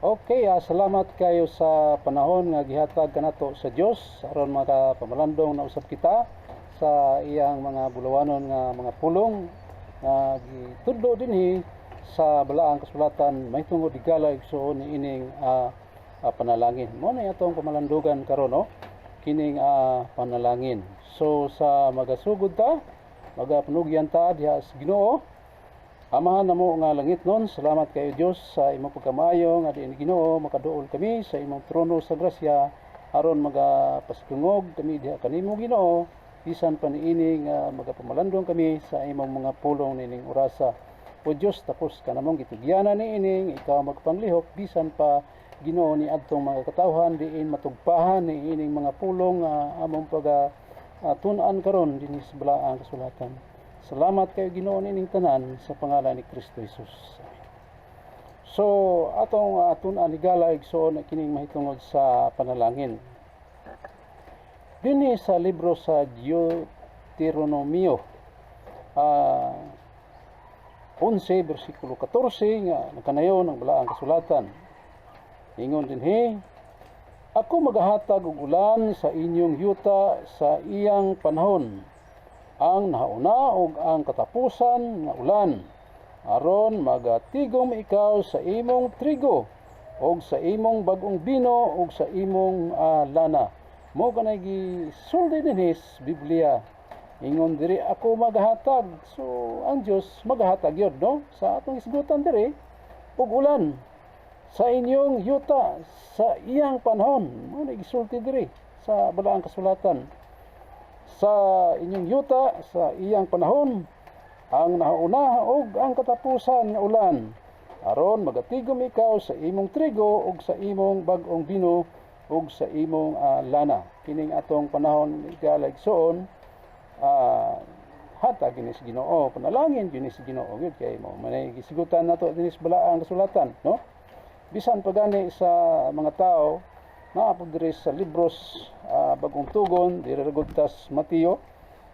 Okay, salamat kayo sa panahon nga gihatag kanato sa Dios aron maka pamalandong na usab kita sa iyang mga bulawanon nga mga pulong nga gitudlo dinhi sa balaang kasulatan mahitungod igala igsoon ni ining panalangin. Mo na atong pamalandogan karon no, kining panalangin. So sa magasugod ta, magapanugyan ta diha sa Ginoo. Amahan namo nga langit nun, salamat kayo Dios sa imong pagkamaayo nga diin Ginoo makaduol kami sa imong trono sa grasya aron magapasdungog kami diha kanimo Ginoo bisan pa niini nga magapamalandong kami sa imong mga pulong nining orasa. O Dios, tapos ka namong gitugyanan niini ikaw magpanglihok bisan pa Ginoo ni adtong mga katawhan diin matugpahan niining mga pulong among tun-an karon dinhi sa balaang kasulatan. Salamat kayo Ginoo nining tanan sa pangalan ni Kristo Jesus. So atong tun-an higala igsoon kining mahitungod sa panalangin. Dinhi sa libro sa Deuteronomio 11 bersikulo 14 nga nakanayon ang balaang kasulatan. Ingon dinhi, ako magahatag og ulan sa inyong yuta sa iyang panahon, ang nahauna ug ang katapusan nga ulan, aron magatigom ikaw sa imong trigo ug sa imong bagong bino ug sa imong lana. Mo kanay gisulti dinhi sa Biblia. Ingon diri ako magahatag. So ang Dios magahatag yun no sa atong isgutan diri ug ulan sa inyong yuta sa iyang panahon. Mo na gisulti diri sa balaang kasulatan. Sa inyong yuta sa iyang panahon, ang nahauna ug ang katapusan nga ulan, aron magatigom ikaw sa imong trigo ug sa imong bag-ong bino ug sa imong lana. Kining atong panahon igaligsoon hatag ginis Ginoo, panalangin ginis Ginoo gyud kay mo manay gisigutan nato dinis balaang kasulatan no. Bisan pa gani sa mga tao naapod diri sa libros bagong tugon diri ragudtas Mateo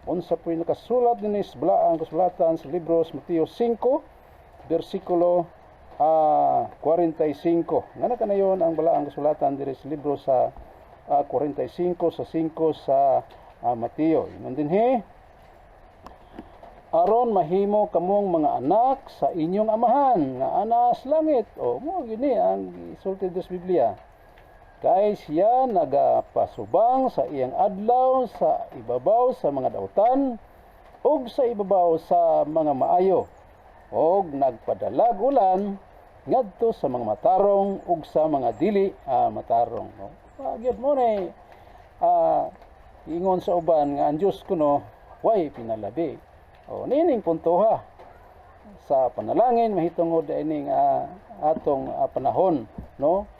unsa poy nakasulat dinhi sa balaang kasulatan sa libro sa Mateo 5 bersikulo 45 ngana kanayon ang balaang kasulatan diri sa libro sa 45 sa 5 sa Mateo. Ingon dinhi, aron mahimo kamong mga anak sa inyong amahan nga ana sa langit. O mo gini ang gisulti sa Biblia. Kay siya nagapasubang sa iyang adlaw sa ibabaw sa mga dautan ug sa ibabaw sa mga maayo ug nagpadalag ulan ngadto sa mga matarong ug sa mga dili matarong. No? Gyud mo ni ingon sa uban nga ang Dios kuno way pinalabi. O nining puntoha sa panalangin mahitungod ining atong panahon no.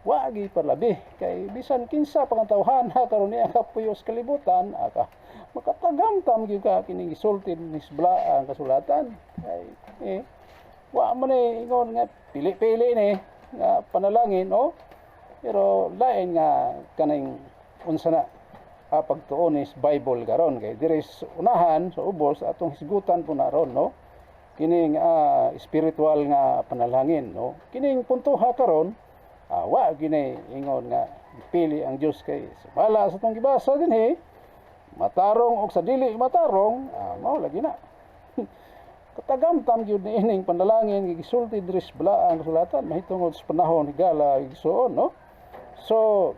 Wa gi parlabi kay bisan kinsa pangtawhan karon niya kapuyos kalibutan makatagamtam gyud ka kining gisulti ni balaang kasulatan kay wa man ingon nga pili-pili ni nga panalangin no. Pero lain nga kaning unsa na pagtuon is Bible karon kay diri unahan sa ubos atong hisgutan po naron no. Kining spiritual nga panalangin no. Kining puntoha karon wa gini ingon nga pili ang Dios kay bala sa tong gibasa dinhi matarong og sa dili matarong mao lagi na katagamtam gyud ni ining panalangin gisulti diri sa balaang kasulatan mahitungod sa panahon higala igsoon no. So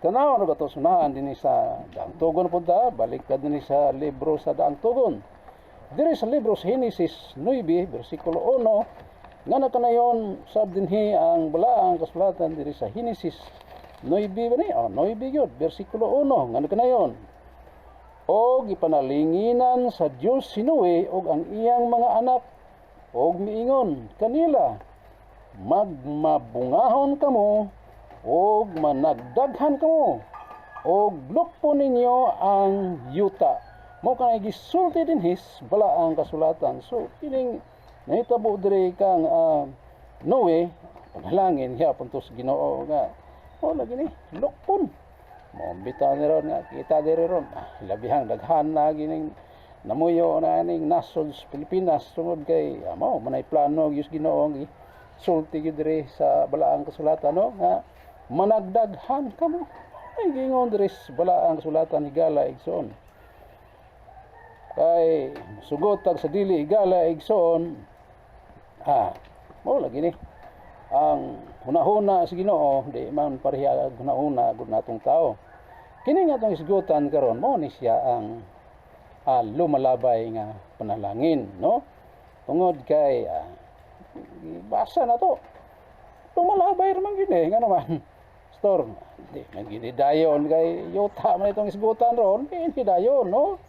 tanaw na ba ito sunahan din sa Daang Tugon po da, balik ka din sa libro sa Daang Tugon. Diri sa libro sa Genesis 9, versikulo 1, nga nakanayon sab dinhi ang balaang kasulatan diri sa Genesis 9 ba ni? 9 yun, versikulo 1, nga nakanayon. Og ipanalinginan sa Dios si Noe og ang iyang mga anak og miingon kanila, magmabungahon kamo og managdaghan kamo og lukpo ninyo ang yuta. Mo kanay gisulti dinhi balaang kasulatan. So kining nahitabo diri kang Noe panalangin hiya puntos Ginoo nga o lagi ni lukpon. Mo bitaw ni ron nga kita diri ron labihang daghan na gining namuyo na ning nasod sa Pilipinas tungod kay mao manay plano gyud Ginoo sulti gyud diri sa balaang kasulatan, no, nga managdaghan kamo. Ay gingon diri sa balaang kasulatan higala igsoon. Kay sugot tag sa dili higala igsoon, mo lagi ni ang hunahuna sa Ginoo di man pareha hunahuna gud natong tao. Kini nga tong isgutan karon mo ni siya ang lumalabay nga panalangin, no? Tungod kay basa na to. Lumalabay raman gini nga naman. Store, di man gini dayon kay yuta man itong isgutan ron, hindi dayon, no?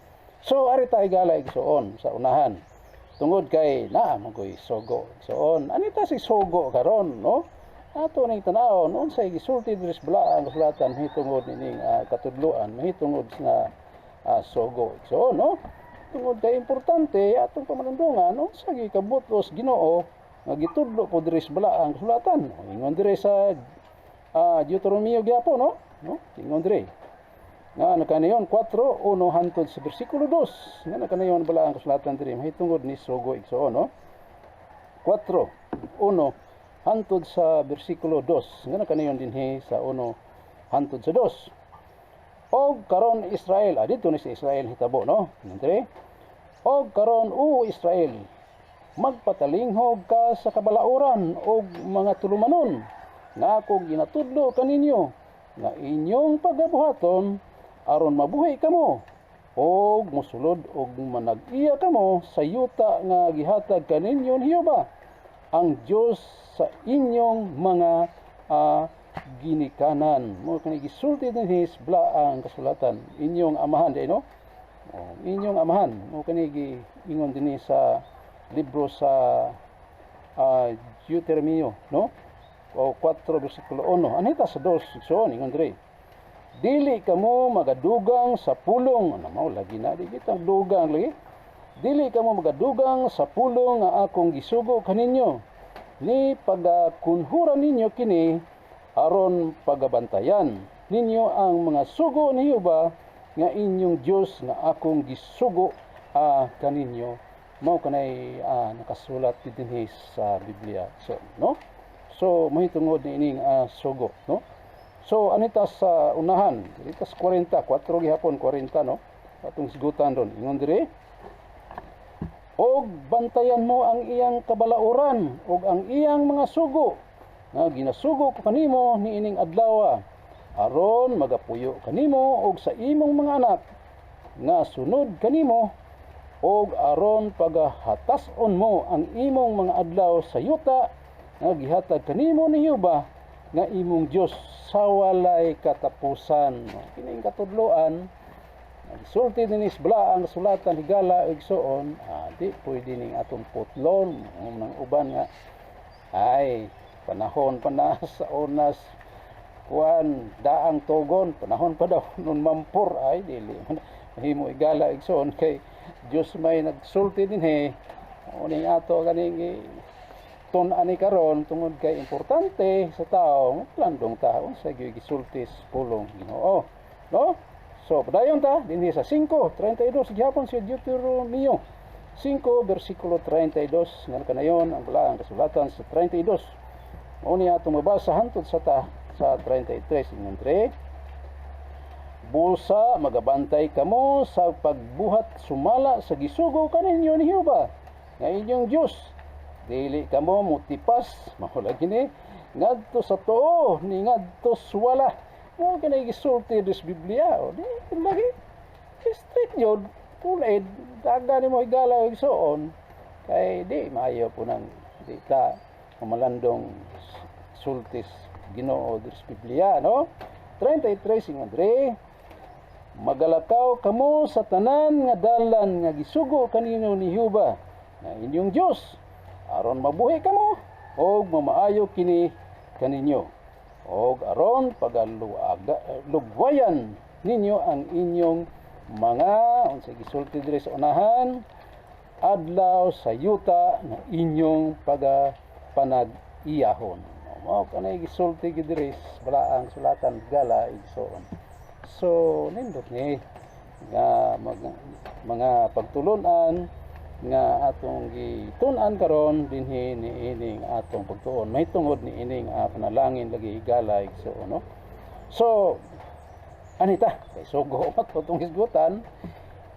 So ari tay gala igsoon sa unahan. Tungod kay man koy sogo igsoon. Anita si sogo karon, no? Ato ning tan-awon unsay gisulti diri sa balaang kasulatan mahitungod nining katudloan, mahitungod nga sogo igsoon, no? Tungod kay importante atong pamalandungan unsa gikabutos Ginoo nga gitudlo po diri sa balaang kasulatan. Ingon diri sa Deuteronomio gyapon, no? Ingon diri nga nakanayon 4:1 hangtod sa bersikulo 2 nga nakanayon balaang kasulatan diri mahitungod ni sogo igsoon, no? 4:1 hangtod sa bersikulo 2 nga nakanayon dinhi sa 1 hangtod sa 2. Og karon Israel, dito ni si Israel hitabo, no? Diri. Og karon Israel, magpatalinghog ka sa kabalauran og mga tulumanon nga ako ginatudlo kaninyo nga inyong pagabuhaton aron mabuhay kamo og mosulod og manag-iya kamo sa yuta nga gihatag kaninyo ni Jehova ang Dios sa inyong mga ginikanan. Mo kani gisulti dinhi sa balaang kasulatan inyong amahan di, no? Inyong amahan mo kani giingon dinhi sa libro sa Deuteronomio, no? O 4 bersikulo 1 anita sa 2 so ingon diri dili kamo magadugang sa pulong, ano mao lagi na di kitang dugang lagi. Dili kamo magadugang sa pulong nga akong gisugo kaninyo, ni pagakunhuran ninyo kini aron pagabantayan ninyo ang mga sugo ni Jehova nga inyong Dios nga akong gisugo kaninyo. Mao kanay nakasulat dinhi sa Biblia, so no? So mahitungod ni ining sugo, no? So anita sa unahan, dito sa 40, 4 gihapon 40, no? Atong sigutan ron. Ingon diri, og bantayan mo ang iyang kabalauran og ang iyang mga sugo nga ginasugo ko kanimo ni ining adlaw aron magapuyo kanimo og sa imong mga anak nga sunod kanimo og aron pagahatason mo ang imong mga adlaw sa yuta nga gihatag kanimo ni Jehova nga imong Dios sa walay katapusan. Kining katudloan sulti dinis balaang kasulatan higala igsoon, di pwede ning atong putlon ng uban nga ay panahon pa na sa onas kuan daang tugon, panahon pa daw nun mampur, ay dili mahimo igala igsoon kay Dios may nagsulti dinhi uning ato kaning tun-ani karon tungod kay importante sa tao landong taon sa gisulti sa pulong Ginoo, no? So padayon ta dinhi sa 5:32 gihapon sa Deuteronomio 5 bersikulo 32 nga kanayon ang balaang kasulatan sa 32. Mao ni atong mabasa hangtod sa 33 ingon diri, busa magabantay kamo sa pagbuhat sumala sa gisugo kaninyo ni Jehova nga inyong Dios. Dili kamo mutipas, mahulagi ni ngadto sa tuo ni ngadto suwala. Mo kinay gisulti dis Biblia, o di lagi straight yun, tulad daga ni mo igala igsoon kay di maayo po nang di ta malandong sultis Ginoo dis Biblia, no? 33 ingon diri, magalakaw kamo sa tanan nga dalan nga gisugo kanino ni Jehova na inyong Dios aron mabuhi kamo og mamaayo kini kaninyo og aron pagalugwayan ninyo ang inyong mga unsay gisulti diri sa unahan adlaw sa yuta na inyong panag-iyahon. Mao kanay gisulti diri sa balaang sulatan gala igsoon. So nindot ni nga mga pagtulunan nga atong gitun-an karon dinhi niining atong pagtuon may tungod niining panalangin lagi higala igsoon no. So anita kay sugo mat tong hisgutan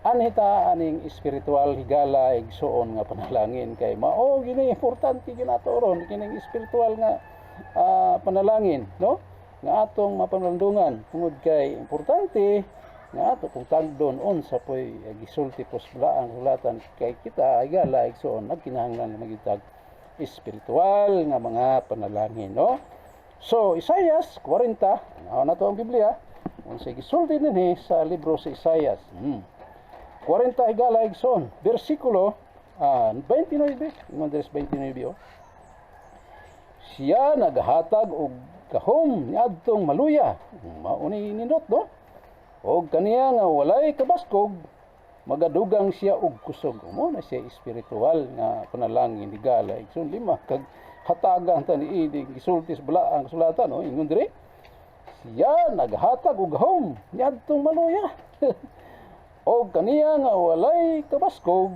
anita aning espiritual higala igsoon nga panalangin kay mao gini importante ginaturon kining espiritual nga panalangin no nga atong mapanlandungan tungod kay importante nga ato kung tagdon unsa poy gisulti posbla ang sulatan kay kita higala igsoon nagkinahanglan magitag espiritual nga mga panalangin no. So Isaias 40 na to ang Biblia unsa gisulti dinhi sa libro sa Isaias 40 higala igsoon bersikulo 29 ingon 29 siya naghatag og gahom niadtong maluya mao ni nindot no og kaniya nga walay kabaskog magadugang siya og kusog mo na siya espiritual nga panalangin higala igsoon lima kag hatagan ta niining gisulti sa balaang sulatan no ingon dire siya naghatag og gahom niadtong maluya og kaniya nga walay kabaskog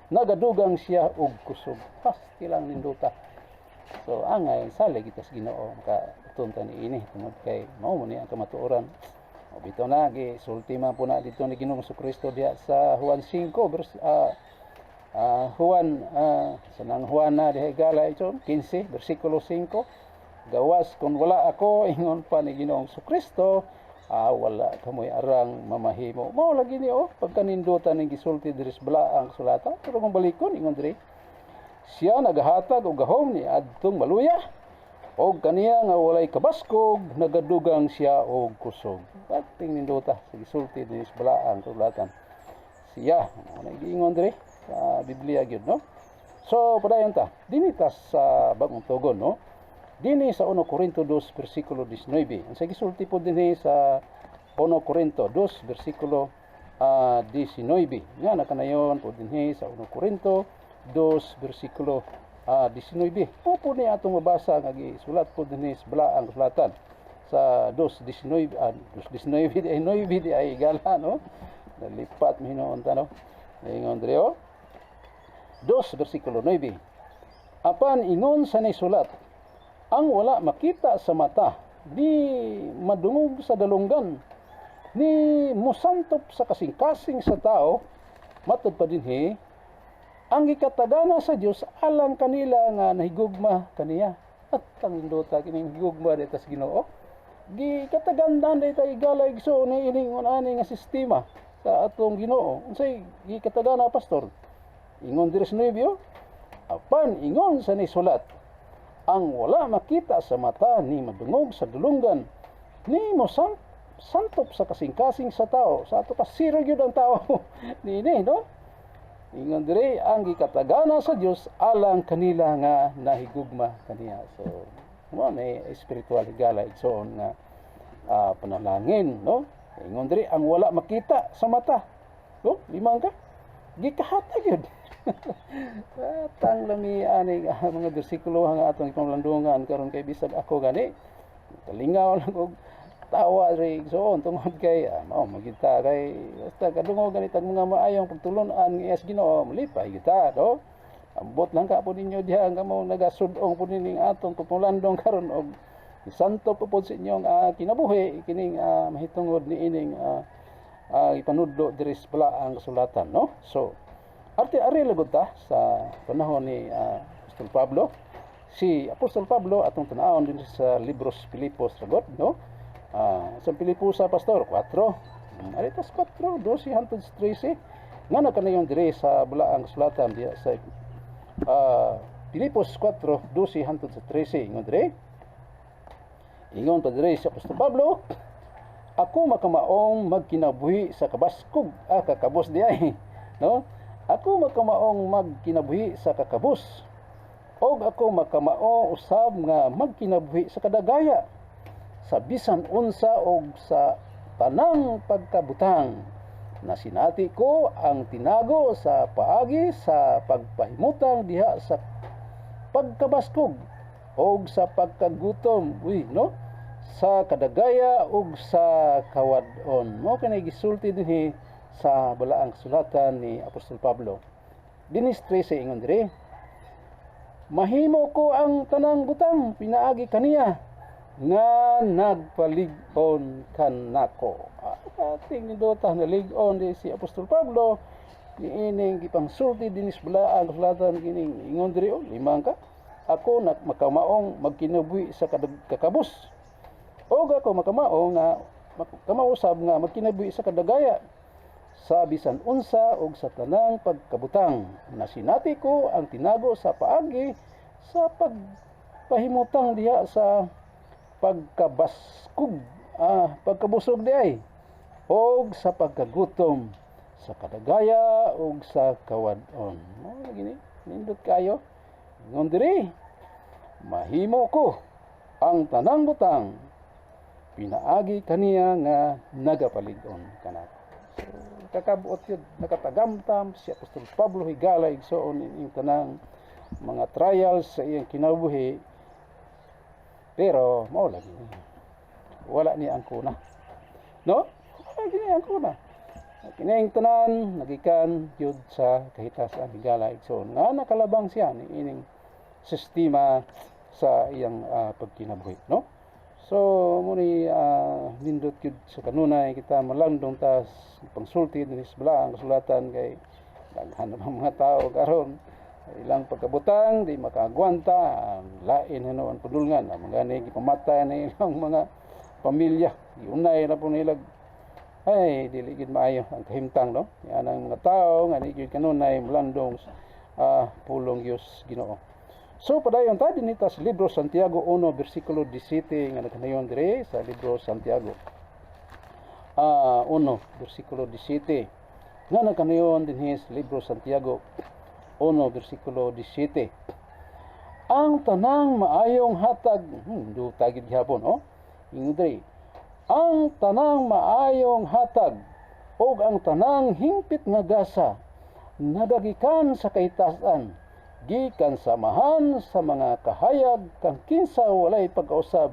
nagadugang siya og kusog pasti lang ninduta. So angay salig kita sa Ginoo makatunta niini tungod kay mao mo ni ang kamatuoran. O bitaw na gisulti man po na dito ni Ginoong Kristo diha sa Juan 5 sanang Juan na diha higala ito 15 bersikulo 5 gawas kung wala ako ingon pa ni Ginoong Kristo wala kamoy arang mamahimo mao lagi ni pagkanindutan ning gisulti diri sa balaang sulatan pero kung balikon ingon diri siya nagahatag og gahom ni adtong maluya og kaniya nga walay kabaskog nagadugang siya og kusog pating ninduta sa gisulti diri sa balaang sulatan siya ano giingon diri sa Biblia gyud no. So padayon ta dinhi ta sa bagong tugon no dinhi sa 1 Korinto 2 bersikulo 19 ang sa gisulti po dinhi sa 1 Korinto 2 bersikulo 19 nga nakanayon po dinhi sa 1 Korinto 2 bersikulo 19 po ni atong mabasa nga gisulat po dinhi sa balaang sulatan sa 2:19 2:19 ay 9 di ay igala no nalipat mihinoon ta no ingon diri 2 bersikulo 9 apan ingon sa nisulat ang wala makita sa mata di madungog sa dalunggan ni musantop sa kasing-kasing sa tao matud pa dinhi ang gikatagana sa Dios alang kanila nga nahigugma kaniya at ang indota kining higugma dito sa Ginoo gikatagandan dito igala igsoon ni ining ani nga sistema sa atong Ginoo unsay gikatagana pastor ingon diri sa 9 apan ingon sa nisulat ang wala makita sa mata ni madungog sa dulunggan ni mo santop sa kasing-kasing sa tao sa ato kasiro gyud ang tao nini no ingon diri ang gikatagana sa Dios alang kanila nga nahigugma kaniya. So mo na espiritual higala igsoon nga panalangin no ingon diri ang wala makita sa mata no limang ka gikahatag yun tang lami ani mga bersikulo nga atong ipanglandungan karon kay bisag ako gani kalingaw lang og tawa ri igsoon tungod kay mao magita kay basta kadungog ganit ang mga maayong pagtulunan ng Ginoo malipay kita do ambot lang ka po ninyo diha ang kamo nagasud-ong po nining atong pagtulandong karon og santo po sa inyong kinabuhi kining mahitungod ni ining ipanudlo diri sa balaang kasulatan no. So arte-ari lagod ta sa panahon ni Apostol Pablo si Apostol Pablo atong tan-awon din sa libros Pilipos lagod no. Sa Pilipusa pastor 4 aritas 4 12 hangtod 13 nga nakanayon dire sa balaang kasulatan diha sa Pilipos 4 12 hangtod sa 13 ingon dire ingon pa dire sa Apostol Pablo ako makamaong magkinabuhi sa kabaskog kakabos diay no ako makamaong magkinabuhi sa kakabos og ako makamao usab nga magkinabuhi sa kadagaya sa bisan unsa og sa tanang pagkabutang na sinati ko ang tinago sa paagi sa pagpahimutang diha sa pagkabaskog og sa pagkagutom no sa kadagaya ug sa kawadon mo kanay gisulti dinhi sa balaang sulatan ni Apostol Pablo dinis 13 ingon diri, mahimo ko ang tanang butang pinaagi kaniya nga nagpalig-on kanako. Ating nindota na lig-on di si Apostol Pablo niining gipangsulti dinis bala ang kasulatan kining ingon diri, limang ka ako na makamaong magkinabuhi sa kakabus, o ako makamaong nga kamausab nga magkinabuhi sa kadagaya sa bisan unsa og sa tanang pagkabutang. Nasinati ko ang tinago sa paagi sa pagpahimutang diha sa pagkabaskog, pagkabusog diay, og sa pagkagutom sa kadagaya og sa kawadon. Gini nindot kayo. Ingon diri, mahimo ko ang tanang butang pinaagi kaniya nga nagapalig-on kanako. So, kakabuot yun, nakatagamtam si Apostol Pablo higala igsoon ining tanang mga trials sa iyang kinabuhi, pero mao lagi wala ni ang kuna, no? Wala ni ang kuna. Kining tanan nagikan yud sa kahitasan higala igsoon nga nakalabang siya ni ining sistema sa iyang pagkinabuhi, no? So muni nindot yun sa kanunay kita malandong tas pangsulti dinis bala ang kasulatan kay daghan ng mga tao karon ilang pagkabutang di makaagwanta ang lain ano ang pudulngan ang mga ni gipamatay na ilang mga pamilya giunay na po nilag ay dili gid maayo ang kahimtang, no? Yan ang mga tao nga di gyud kanunay malandong pulong Dios Ginoo. So padayon ta dinita sa libro Santiago 1 bersikulo 17 nga nakanayon dire sa libro Santiago 1 bersikulo 17 nga nakanayon dinhi sa libro Santiago 1 bersikulo 17. Ang tanang maayong hatag do tagid gihapon, ingon diri, ang tanang maayong hatag o ang tanang hingpit nga gasa nadagikan sa kaitasan gikan samahan sa mga kahayag kang kinsa walay pagkausab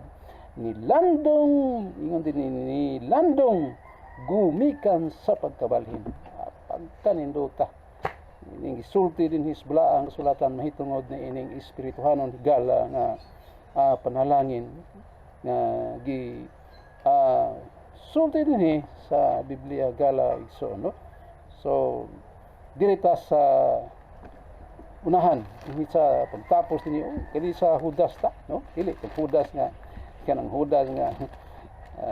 ni landong, ingon din ni landong gumikan sa pagkabalhin. Pagkanindota ining gisulti din hisbla ang kasulatan mahitungod na ining espirituhanon higala nga panalangin nga gi sulti din sa Biblia gala igsoon, no? So direta sa unahan dinhi sa pagtapos dinhi kini sa Judas ta, no? Dili kag Judas nga kanang Judas nga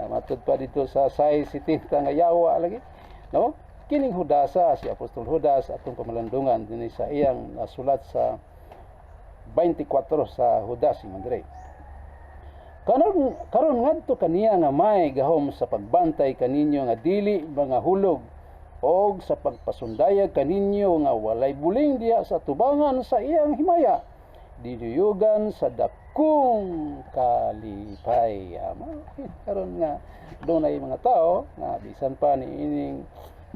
matud pa dito sa 6:70 nga yawa lagi, no? Kining Judasa si Apostol Judas atong pamalandungan dinhi sa iyang sulat sa 24 sa Judas ingon dire, karon ngadto kaniya nga may gahom sa pagbantay kaninyo nga dili mga hulog og sa pagpasundayag kaninyo nga walay buling diya sa tubangan sa iyang himaya diduyugan sa dakong kalipay. Karon nga dunay mga tao nga bisan pa ni ining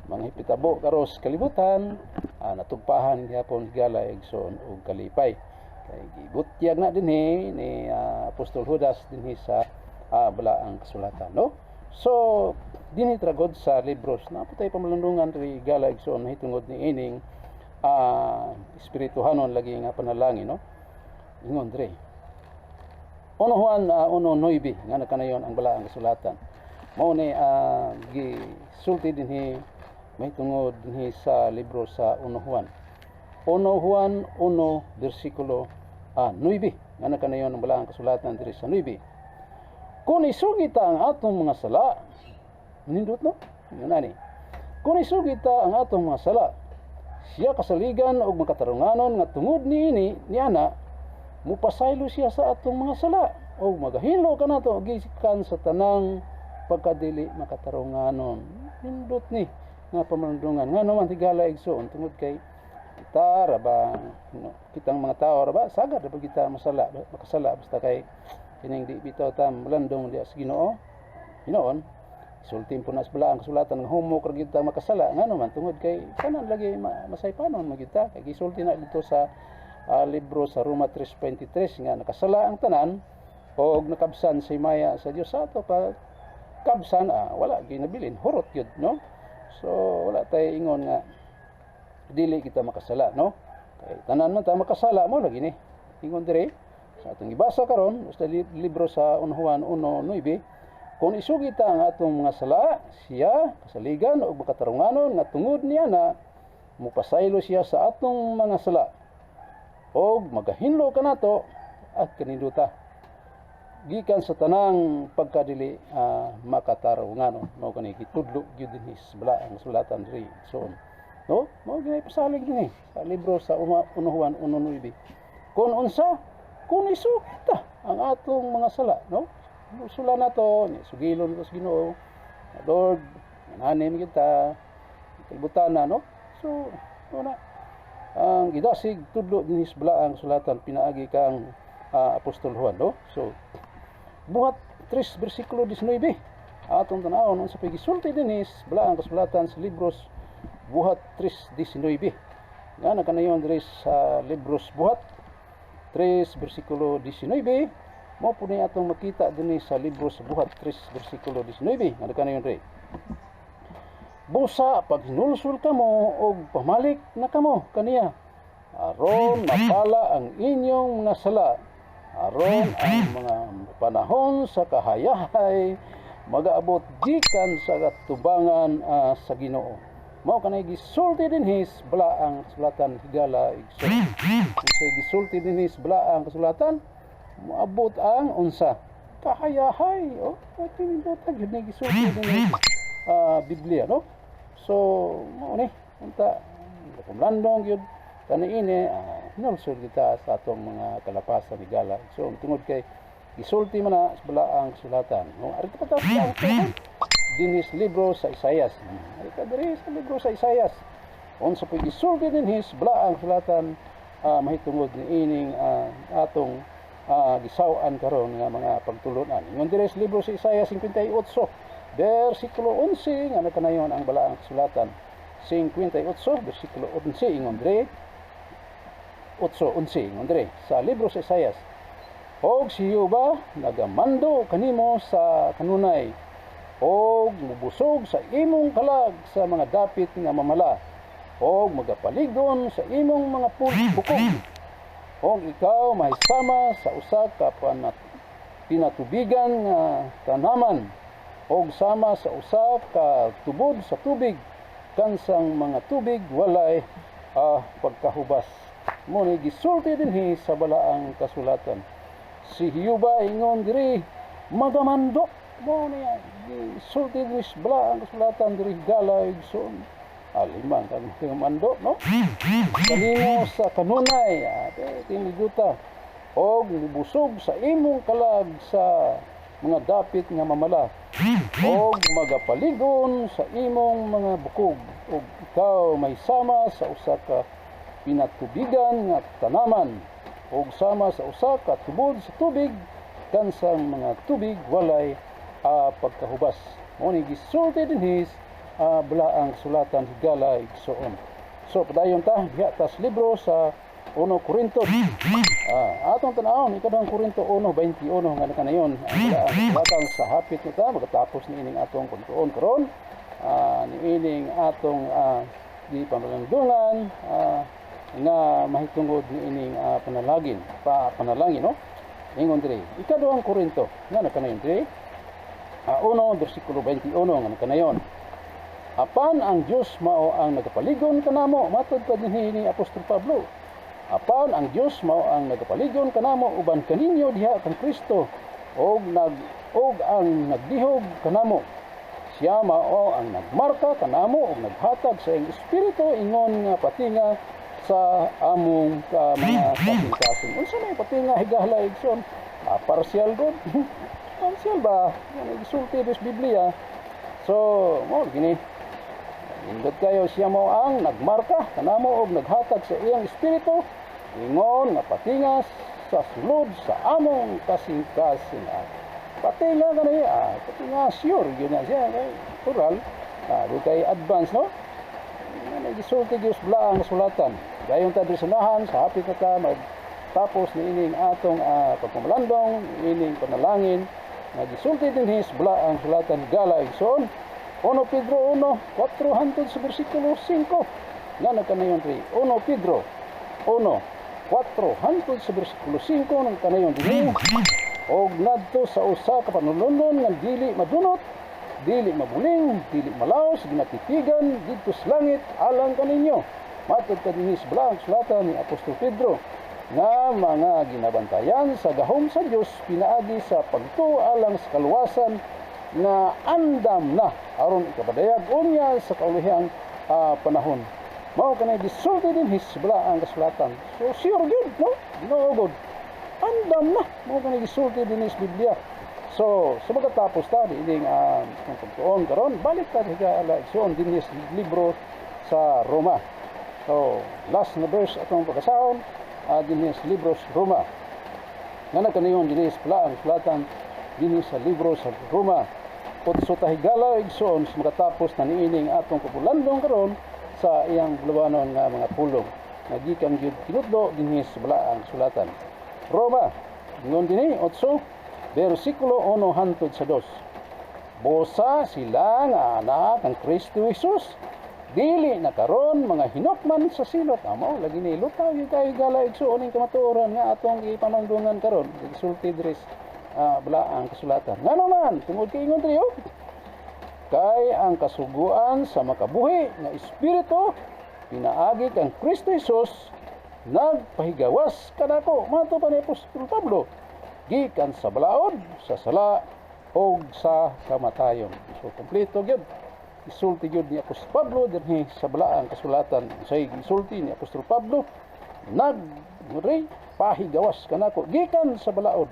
mga hipitabo karos kalibutan natugpahan gihapon higala igsoon og kalipay kay gibutyag na dinhi ni Apostol Judas dinhi sa bala ang kasulatan, no? So dinhi tragod sa libros na putay pamalandungan ri higala igsoon hitungod ni ining espirituhanon lagi nga panalangin, no? Ingon dire Uno Juan 1:9 nga nakanayon ang bala ang kasulatan mao ni gisulti dinhi mahitungod dinhi sa libro sa Uno Juan 1 bersikulo 9 nga nakanayon ang bala ang kasulatan diri sa 9. Kung isugita ang atong mga sala, nindot, no? Yun ani. Kung isugita ang atong mga sala, siya kasaligan og makatarunganon nga tungod niini niana mupasaylo siya sa atong mga sala o magahilo kanato gikan sa tanang pagkadili makatarunganon. Nindot ni nga pamalandungan nga naman tigala igsoon tungod kay kita raba kitang mga tao raba sagad ra kita makasala basta kay kining di bitaw ta malandong diya sa Ginoo hinoon sultin po nas bala ang kasulatan nga humok ra kita makasala nga naman tungod kay kanan lagi masaypanon mo kita kay gisulti na dito sa libro sa Roma 3:23 nga nakasala ang tanan og nakabsan sa himaya sa Dios sa ato pa kabsan wala ginabilin hurot yun, no? So wala tay ingon nga dili kita makasala, no? Kay tanan man ta makasala mo lagi ni. Ingon dire sa atong gibasa karon sa libro sa Juan 1:9, kung isugi ta ang atong mga sala, siya kasaligan og makatarunganon nga tungod niya na mupasaylo siya sa atong mga sala. Og magahinlo kanato at kaninduta gikan sa tanang pagkadili makatarunganon. Mao kani gitudlo gyud dinhi sa balaang sulatan diri. So, no? Mao ginay pasalig dinhi sa libro sa Juan 1:9. Kung unsa, kung isukita ang atong mga sala, no? Sula nato, sugilon ko sa Ginoo. Lord, nanim kita, kalibutan na, no? So, na ang gidasig tudlo dinhi sa balaang sulatan pinaagi kang Apostol Juan, no? So, buhat 3 bersikulo 19 atong tanawon unsa pay gisulti dinhi sa balaang kasulatan sa libros buhat 3:19. Nga nakanayon diri sa libros buhat 3 bersikulo 19, mao po ni atong makita dinhi sa libros buhat 3 bersikulo 19. Nga nakanayon diri. Busa pag hinulsol kamo og pamalik na kamo kaniya aron mapala ang inyong mga sala, aron ang mga panahon sa kahayahay magaabot gikan sa katubangan sa Ginoo. Mao kanay gisulti dinhi sa balaang kasulatan higala igsoon. Unsa gisulti dinhi sa balaang kasulatan moabot ang unsa kahayahay. Ating butang gyud ni gisulti dinhi Biblia, no? So mao ni unta kumlandong gyud kaniini hinulsol kita sa atong mga kalapasan higala. So tungod kay gisulti man na sa balaang kasulatan. No, ari pa ta dinhi sa libro sa Isaias. Ari ka diri sa libro sa Isaias. Unsa pay gisulti dinhi sa balaang kasulatan mahitungod ni ining atong gisaw-an karon nga mga pagtulunan. Ingon diri sa libro sa Isaias 58 bersikulo 11 nga nakanayon ang balaang kasulatan. 58 bersikulo 11 ingon diri 8:11 ingon diri sa libro sa Isaias. Og si Jehova nagamando kanimo sa kanunay og mubusog sa imong kalag sa mga dapit nga mamala og magapaligon sa imong mga bukog og ikaw mahisama sa usa ka pinatubigan nga tanaman og sama sa usa ka tubod sa tubig kansang mga tubig walay pagkahubas. Mo ni gisulti dinhi sa balaang kasulatan. Si Jehova ingon diri magamando. Mo ni gisulti dinhi sa balaang kasulatan diri galay igsoon. Aliman kan mando, no? Kanino sa kanunay tiniguta og nibusog sa imong kalag sa mga dapit nga mamala og magapaligon sa imong mga bukog og ikaw may sama sa usa ka pinatubigan nga tanaman og sama sa usa ka tubod sa tubig kansang mga tubig walay pagkahubas. Mo ni gisulti dinhi balaang sulatan higala igsoon. So padayon ta diha tas libro sa 1 Korinto. Atong tan-awon ikadang Korinto 1:21 nga nakanayon ang balaang sa hapit nita magatapos ni ining atong pagtuon karon ni ining atong di pamalandungan nga mahitungod ni ining panalangin, no? Ingon diri ikaduhang Korinto nga nakanayon diri 1 bersikulo 21 nga nakanayon. Apan ang Dios mao ang nagapaligon kanamo matud pa dinhi ni Apostol Pablo. Apan ang Dios mao ang nagapaligon kanamo uban kaninyo diha kang Kristo og ang nagdihog kanamo. Siya mao ang nagmarka kanamo og naghatag sa iyang espiritu ingon nga patinga sa among mga kasing-kasing. Unsa may patinga higala igsoon? Partial god. Partial ba? Yan gisulti sa Biblia. So, mo gini indot kayo siya mo ang nagmarka kanamo og naghatag sa iyang espiritu ingon nga patinga sa sulod sa among kasing-kasing. Patinga kanay patinga sure gyud na siya kay plural kay advance, no? Nagisulti Dios balaang sulatan. Dayon ta disanahan sa hapit na ta magtapos ni ining atong pagpamalandong ining panalangin nagisulti dinhi sa balaang sulatan gala igsoon 1 Pedro 1:4 hangtod sa bersikulo 5. nga nagkanayon ri 1 Pedro 1:4 hangtod sa bersikulo 5 nagkanayon dinhi og nadto sa usa ka panulundon nga dili madunot, dili mabuling, dili malaos, ginatitigan didto sa langit alang kaninyo. Matod ka dinhi sa balaang sulatan ni Apostol Pedro nga mga ginabantayan sa gahom sa Dios pinaagi sa pagtuo alang sa kaluwasan nga andam na aron ikapadayag unya sa kaulihang panahon. Mao kanay gisulti din hisbla ang kasulatan. So sure good, no? No good. Andam na mao kanay gisulti din sa Biblia. So sa pagkatapos ta dining kung pagtuon karon balik ta sa eleksyon din sa libro sa Roma. So last na verse atong pagkasahon din sa libro sa Roma. Nga nagkanayon din sa sulatan din sa libro sa Roma. Utso tahigala igsoon sa makatapos na niining atong kapulandong karon sa iyang bulawanon nga mga pulong nga gikan gyud kinudlo dinhi sa balaang sulatan. Roma ingon dinhi 8 bersikulo 1 hangtod sa 2. Bosa sila nga anak ng Kristo Jesus dili na karon mga hinokman sa silot. Amo lagi ni lutaw gyud kay gala igsoon ning kamatuoran nga atong ipanungdungan karon gisulti diri balaang kasulatan. Nga naman, tungod kay ingon diri kay ang kasuguan sa makabuhi nga espiritu pinaagi kang Kristo Jesus nagpahigawas kanako. Mato pa ni Apostol Pablo gikan sa balaod, sa sala og sa kamatayon. So kompleto gyud isulti gyud ni Apostol Pablo dinhi sa balaang kasulatan. Say isulti ni Apostol Pablo pahigawas kanako gikan sa balaod,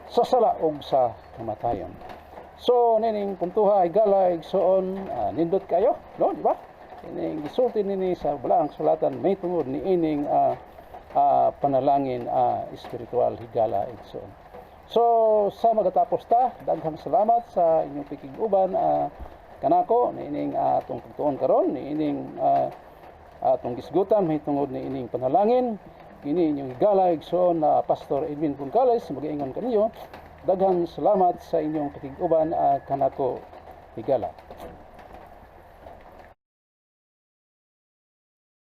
sa sala og sa kamatayon. So nining puntuha higala igsoon nindot kayo, no, di ba? Ining gisulti nini sa balaang sulatan may tungod ni ining panalangin espiritual higala igsoon. So sa magatapos ta, daghang salamat sa inyong pikig-uban kanako niining atong pagtuon karon niining atong gisgutan may tungod ni ining panalangin. Kini inyong higala igsoon na Pastor Edwin Boncales mag-iingon kaniyo. Daghang salamat sa inyong pakiguban kanako higala.